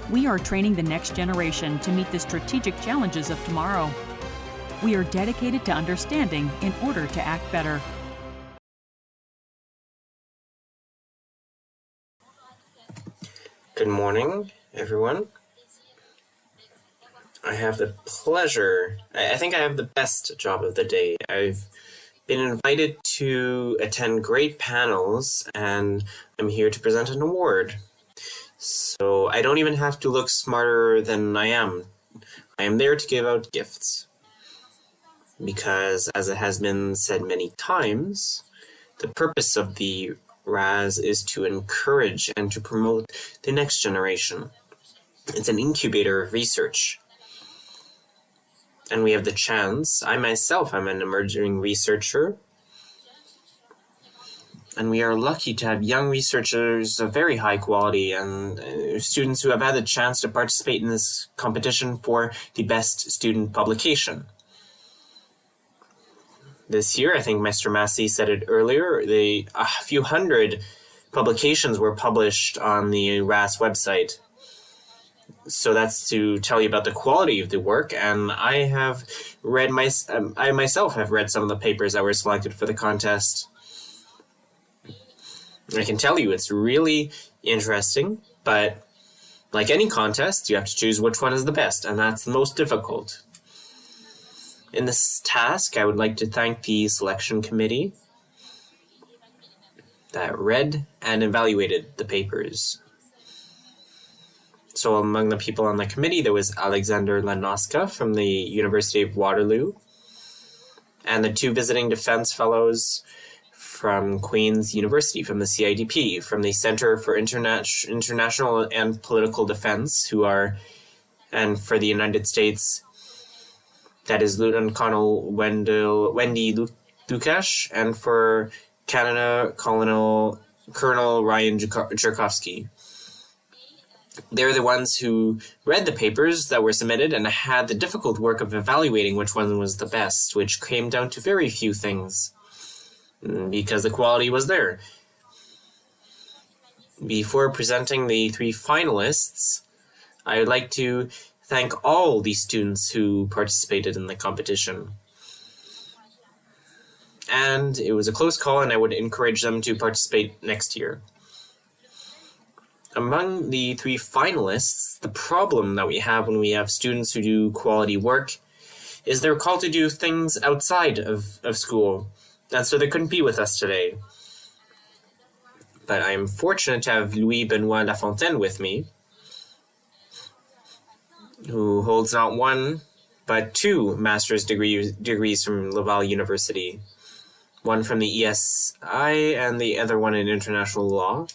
We are training the next generation to meet the strategic challenges of tomorrow. We are dedicated to understanding in order to act better. Good morning, everyone. I have the pleasure, I think I have the best job of the day. I've been invited to attend great panels, and I'm here to present an award. So I don't even have to look smarter than I am. I am there to give out gifts. Because, as it has been said many times, the purpose of the RAS is to encourage and to promote the next generation. It's an incubator of research. And we have the chance, I myself am an emerging researcher, and we are lucky to have young researchers of very high quality and students who have had the chance to participate in this competition for the best student publication. This year, I think Mr. Masse said it earlier, a few hundred publications were published on the RAS website. So that's to tell you about the quality of the work, and I have read I myself have read some of the papers that were selected for the contest. I can tell you it's really interesting, but like any contest, you have to choose which one is the best, and that's the most difficult. In this task, I would like to thank the selection committee that read and evaluated the papers. So among the people on the committee, there was Alexander Lanoska from the University of Waterloo, and the two visiting defense fellows from Queen's University, from the CIDP, from the Center for International and Political Defense, and for the United States, that is Lieutenant Colonel Wendy Lukash, and for Canada, Colonel Ryan Jerkovsky. They're the ones who read the papers that were submitted and had the difficult work of evaluating which one was the best, which came down to very few things, because the quality was there. Before presenting the three finalists, I would like to thank all the students who participated in the competition. And it was a close call, and I would encourage them to participate next year. Among the three finalists, the problem that we have when we have students who do quality work is they're called to do things outside of school, and so they couldn't be with us today. But I'm fortunate to have Louis-Benoit Lafontaine with me, who holds not one, but two master's degrees from Laval University, one from the ESI and the other one in international law.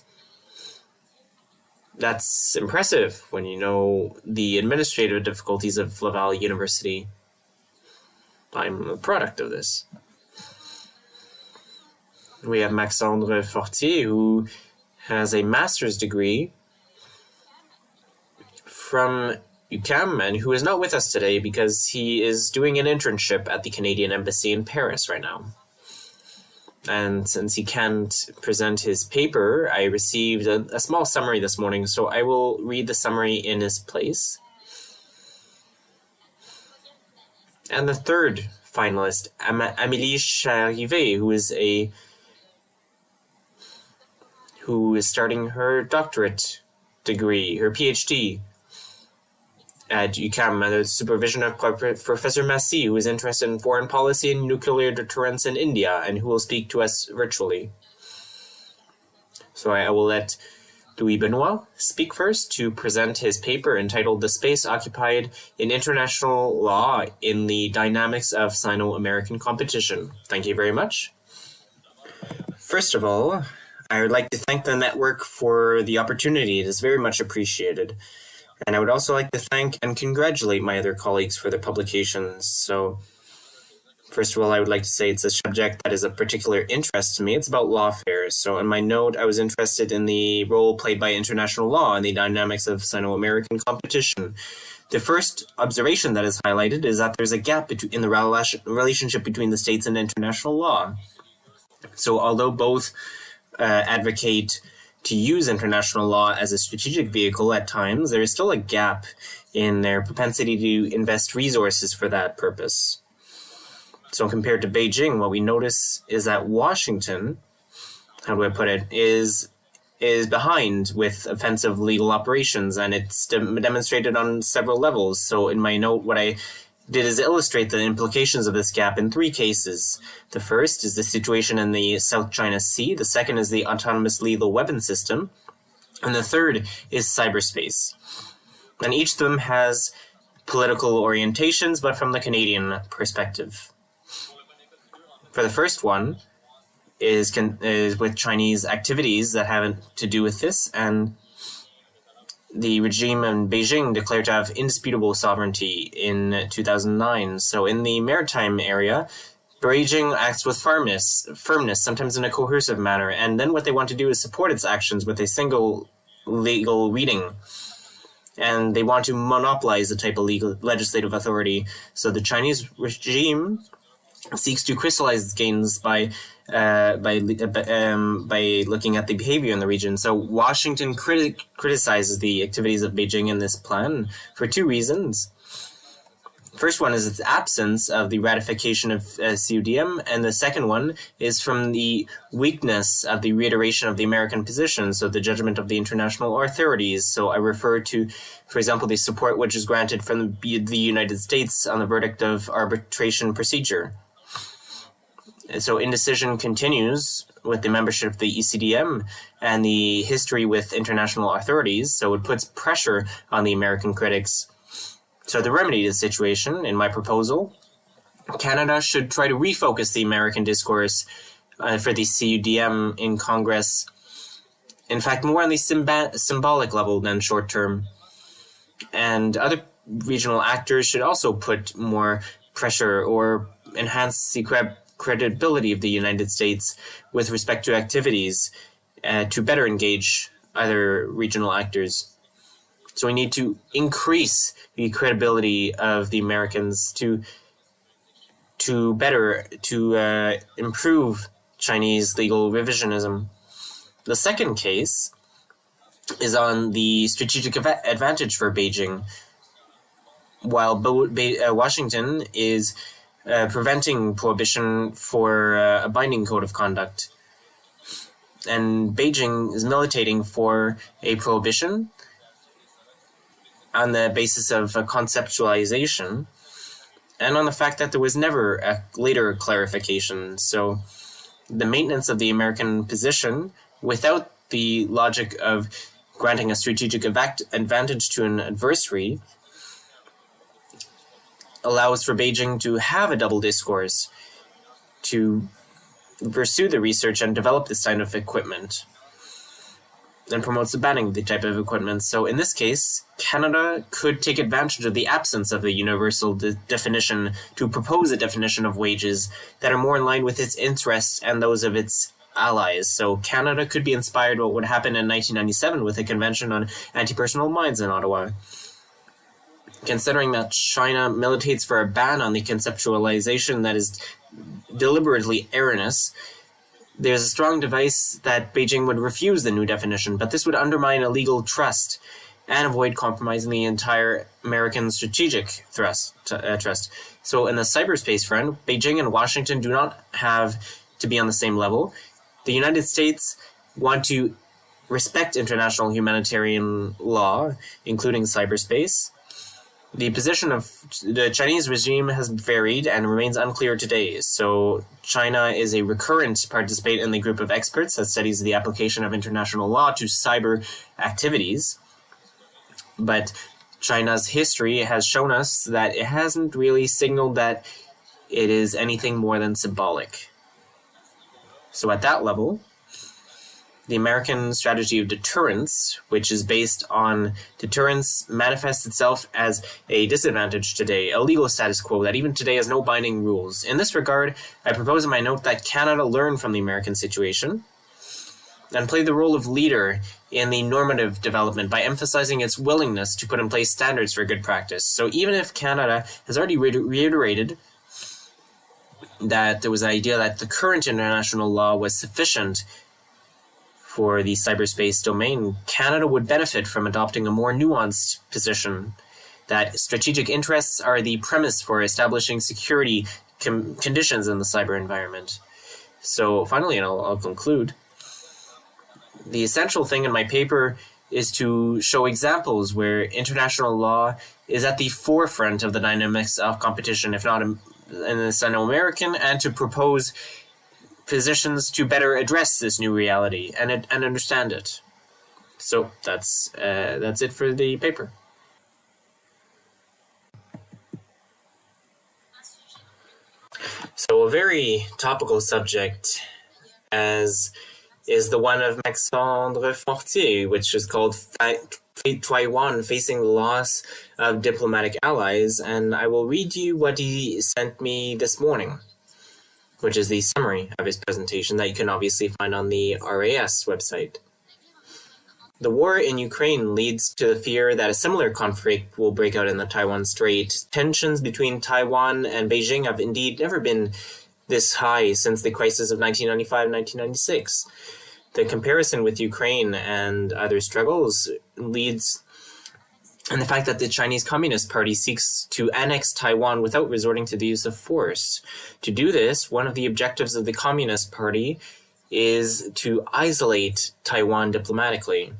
That's impressive when you know the administrative difficulties of Laval University. I'm a product of this. We have Maxandre Fortier, who has a master's degree from UQAM and who is not with us today because he is doing an internship at the Canadian Embassy in Paris right now. And since he can't present his paper, I received a small summary this morning, so I will read the summary in his place. And the third finalist, Amélie Charivet, who is starting her doctorate degree, her PhD at UQAM under the supervision of Professor Masse, who is interested in foreign policy and nuclear deterrence in India, and who will speak to us virtually. So I will let Louis Benoit speak first to present his paper entitled The Space Occupied in International Law in the Dynamics of Sino-American Competition. Thank you very much. First of all, I would like to thank the network for the opportunity. It is very much appreciated. And I would also like to thank and congratulate my other colleagues for their publications. So, first of all, I would like to say it's a subject that is of particular interest to me. It's about lawfare. So in my note, I was interested in the role played by international law and the dynamics of Sino-American competition. The first observation that is highlighted is that there's a gap in the relationship between the states and international law. So although both advocate to use international law as a strategic vehicle at times, there is still a gap in their propensity to invest resources for that purpose. So compared to Beijing, what we notice is that Washington, how do I put it, is behind with offensive legal operations, and it's demonstrated on several levels. So in my note, what I did is illustrate the implications of this gap in 3 cases. The first is the situation in the South China Sea, the second is the autonomous lethal weapon system, and the third is cyberspace. And each of them has political orientations, but from the Canadian perspective. For the first one is with Chinese activities that have to do with this, and the regime in Beijing declared to have indisputable sovereignty in 2009. So in the maritime area, Beijing acts with firmness, sometimes in a coercive manner, and then what they want to do is support its actions with a single legal reading. And they want to monopolize the type of legislative authority. So the Chinese regime seeks to crystallize its gains by looking at the behavior in the region. So Washington criticizes the activities of Beijing in this plan for 2 reasons. First one is its absence of the ratification of CUDM, and the second one is from the weakness of the reiteration of the American position, so the judgment of the international authorities. So I refer to, for example, the support which is granted from the United States on the verdict of arbitration procedure. So indecision continues with the membership of the ECDM and the history with international authorities, so it puts pressure on the American critics. So to remedy the situation, in my proposal, Canada should try to refocus the American discourse for the CUDM in Congress, in fact, more on the symbolic level than short-term. And other regional actors should also put more pressure or enhance the credibility of the United States with respect to activities to better engage other regional actors. So we need to increase the credibility of the Americans to improve Chinese legal revisionism. The second case is on the strategic advantage for Beijing. While Washington is preventing prohibition for a binding code of conduct, and Beijing is militating for a prohibition on the basis of a conceptualization and on the fact that there was never a later clarification. So the maintenance of the American position without the logic of granting a strategic advantage to an adversary allows for Beijing to have a double discourse, to pursue the research and develop this kind of equipment, and promotes the banning of the type of equipment. So in this case, Canada could take advantage of the absence of a universal definition to propose a definition of wages that are more in line with its interests and those of its allies. So Canada could be inspired by what would happen in 1997 with the Convention on Anti-Personnel Mines in Ottawa. Considering that China militates for a ban on the conceptualization that is deliberately erroneous, there's a strong device that Beijing would refuse the new definition, but this would undermine a legal trust and avoid compromising the entire American strategic trust. So in the cyberspace front, Beijing and Washington do not have to be on the same level. The United States want to respect international humanitarian law, including cyberspace. The position of the Chinese regime has varied and remains unclear today. So China is a recurrent participant in the group of experts that studies the application of international law to cyber activities. But China's history has shown us that it hasn't really signaled that it is anything more than symbolic. So at that level, the American strategy of deterrence, which is based on deterrence, manifests itself as a disadvantage today, a legal status quo that even today has no binding rules. In this regard, I propose in my note that Canada learn from the American situation and play the role of leader in the normative development by emphasizing its willingness to put in place standards for good practice. So even if Canada has already reiterated that there was an idea that the current international law was sufficient for the cyberspace domain, Canada would benefit from adopting a more nuanced position that strategic interests are the premise for establishing security conditions in the cyber environment. So finally, and I'll conclude, the essential thing in my paper is to show examples where international law is at the forefront of the dynamics of competition, if not in the Sino-American, and to propose positions to better address this new reality and understand it. So that's it for the paper. So a very topical subject as is the one of Maxandre Fortier, which is called Taiwan Facing the Loss of Diplomatic Allies, and I will read you what he sent me this morning, which is the summary of his presentation that you can obviously find on the RAS website. The war in Ukraine leads to the fear that a similar conflict will break out in the Taiwan Strait. Tensions between Taiwan and Beijing have indeed never been this high since the crisis of 1995-1996. The comparison with Ukraine and other struggles leads in the fact that the Chinese Communist Party seeks to annex Taiwan without resorting to the use of force. To do this, one of the objectives of the Communist Party is to isolate Taiwan diplomatically.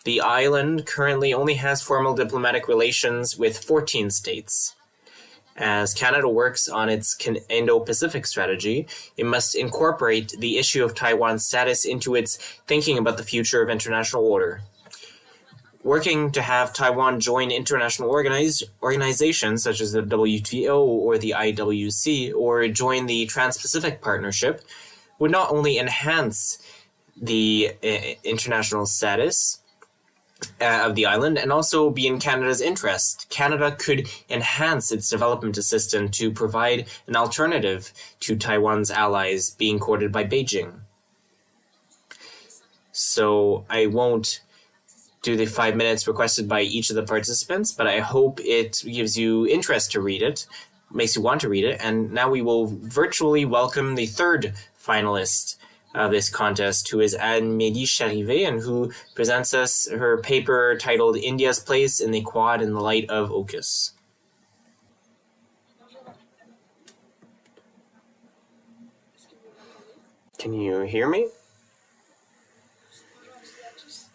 The island currently only has formal diplomatic relations with 14 states. As Canada works on its Indo-Pacific strategy, it must incorporate the issue of Taiwan's status into its thinking about the future of international order. Working to have Taiwan join international organizations such as the WTO or the IWC, or join the Trans-Pacific Partnership, would not only enhance the international status of the island and also be in Canada's interest. Canada could enhance its development assistance to provide an alternative to Taiwan's allies being courted by Beijing. So I won't do the 5 minutes requested by each of the participants, but I hope it gives you interest to read it, makes you want to read it. And now we will virtually welcome the third finalist of this contest, who is Anne-Mélie Charivet, and who presents us her paper titled India's Place in the Quad in the Light of AUKUS. Can you hear me?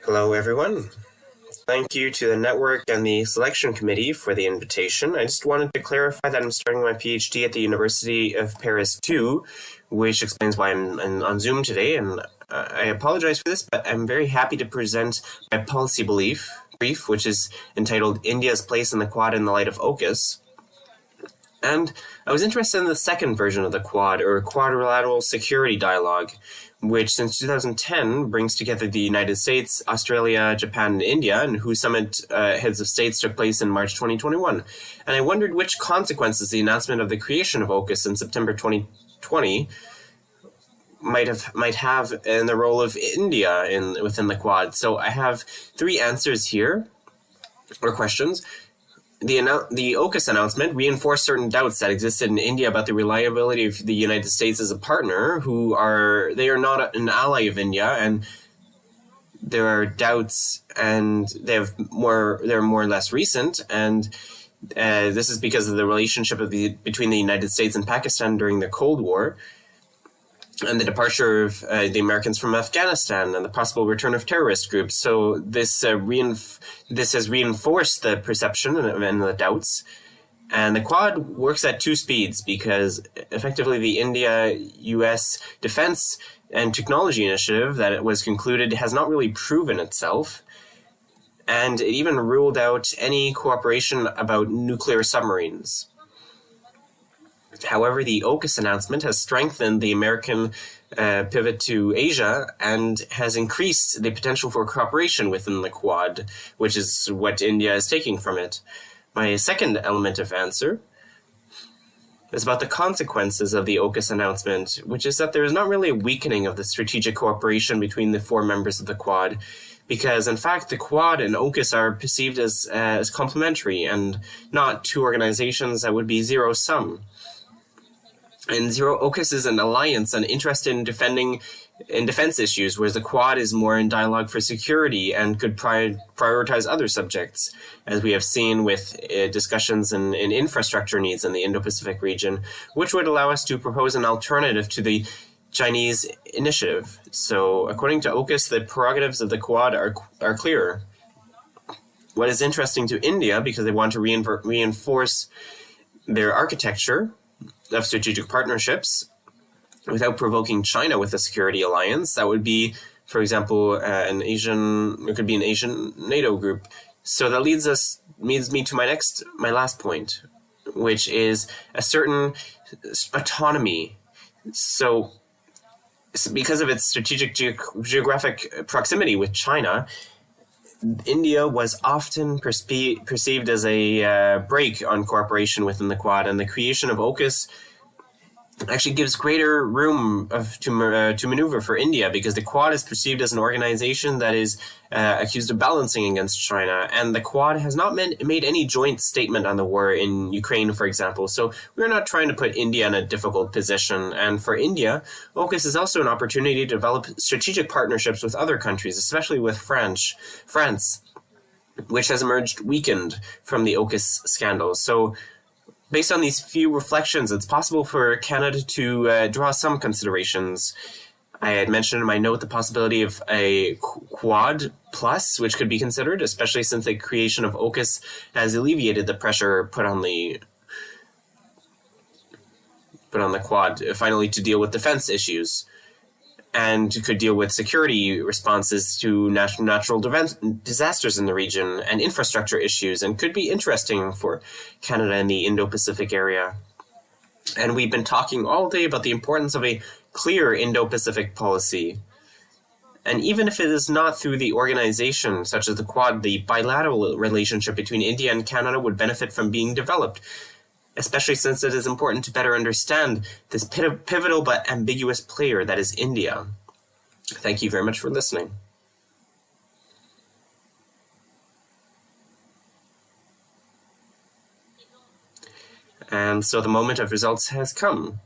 Hello, everyone. Thank you to the network and the selection committee for the invitation. I just wanted to clarify that I'm starting my PhD at the University of Paris 2, which explains why I'm on Zoom today, and I apologize for this, but I'm very happy to present my policy brief, which is entitled India's Place in the Quad in the Light of AUKUS. And I was interested in the second version of the Quad, or Quadrilateral Security Dialogue, which since 2010 brings together the United States, Australia, Japan, and India, and whose summit heads of states took place in March 2021. And I wondered which consequences the announcement of the creation of AUKUS in September 2020 might have in the role of India within the Quad. So I have three answers here, or questions. The AUKUS announcement reinforced certain doubts that existed in India about the reliability of the United States as a partner, they are not an ally of India, and there are doubts, and they're more or less recent, and this is because of the relationship between the United States and Pakistan during the Cold War, and the departure of the Americans from Afghanistan and the possible return of terrorist groups. So this has reinforced the perception and the doubts. And the Quad works at two speeds because effectively the India-US Defense and Technology Initiative that it was concluded has not really proven itself. And it even ruled out any cooperation about nuclear submarines. However, the AUKUS announcement has strengthened the American pivot to Asia and has increased the potential for cooperation within the Quad, which is what India is taking from it. My second element of answer is about the consequences of the AUKUS announcement, which is that there is not really a weakening of the strategic cooperation between the four members of the Quad, because in fact the Quad and AUKUS are perceived as complementary and not two organizations that would be zero-sum. And AUKUS is an alliance and interested in defending in defense issues, whereas the Quad is more in dialogue for security and could prioritize other subjects, as we have seen with discussions in infrastructure needs in the Indo-Pacific region, which would allow us to propose an alternative to the Chinese initiative. So according to AUKUS, the prerogatives of the Quad are clear. What is interesting to India, because they want to reinforce their architecture of strategic partnerships without provoking China with a security alliance, that would be, for example, it could be an Asian NATO group. So that leads me to my last point, which is a certain autonomy. So because of its strategic geographic proximity with China, India was often perceived as a brake on cooperation within the Quad, and the creation of AUKUS actually gives greater room to maneuver for India, because the Quad is perceived as an organization that is accused of balancing against China, and the Quad has not made any joint statement on the war in Ukraine, for example. So we're not trying to put India in a difficult position. And for India, AUKUS is also an opportunity to develop strategic partnerships with other countries, especially with France, which has emerged weakened from the AUKUS scandal. So based on these few reflections, it's possible for Canada to draw some considerations. I had mentioned in my note the possibility of a Quad Plus, which could be considered, especially since the creation of AUKUS has alleviated the pressure put on the Quad, finally to deal with defense issues, and could deal with security responses to natural disasters in the region and infrastructure issues, and could be interesting for Canada and the Indo-Pacific area. And we've been talking all day about the importance of a clear Indo-Pacific policy. And even if it is not through the organization, such as the Quad, the bilateral relationship between India and Canada would benefit from being developed, especially since it is important to better understand this pivotal but ambiguous player that is India. Thank you very much for listening. And so the moment of results has come.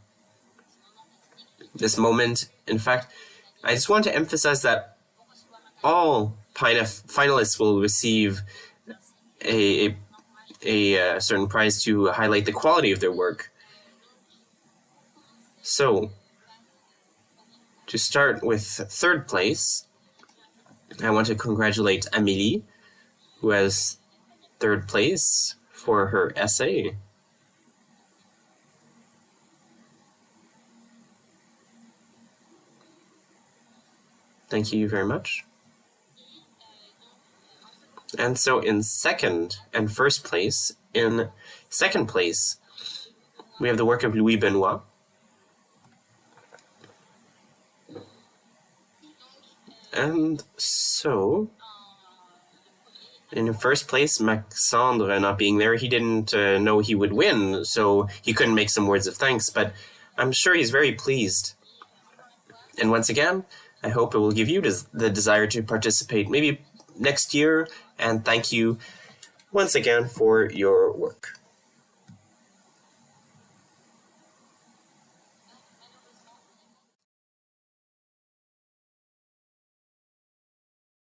This moment, in fact, I just want to emphasize that all finalists will receive a certain prize to highlight the quality of their work. So, to start with third place, I want to congratulate Amélie, who has third place for her essay. Thank you very much. And so in second and first place, in second place, we have the work of Louis Benoit. And so, in first place, Maxandre not being there, he didn't know he would win, so he couldn't make some words of thanks, but I'm sure he's very pleased. And once again, I hope it will give you the desire to participate maybe next year, and thank you once again for your work.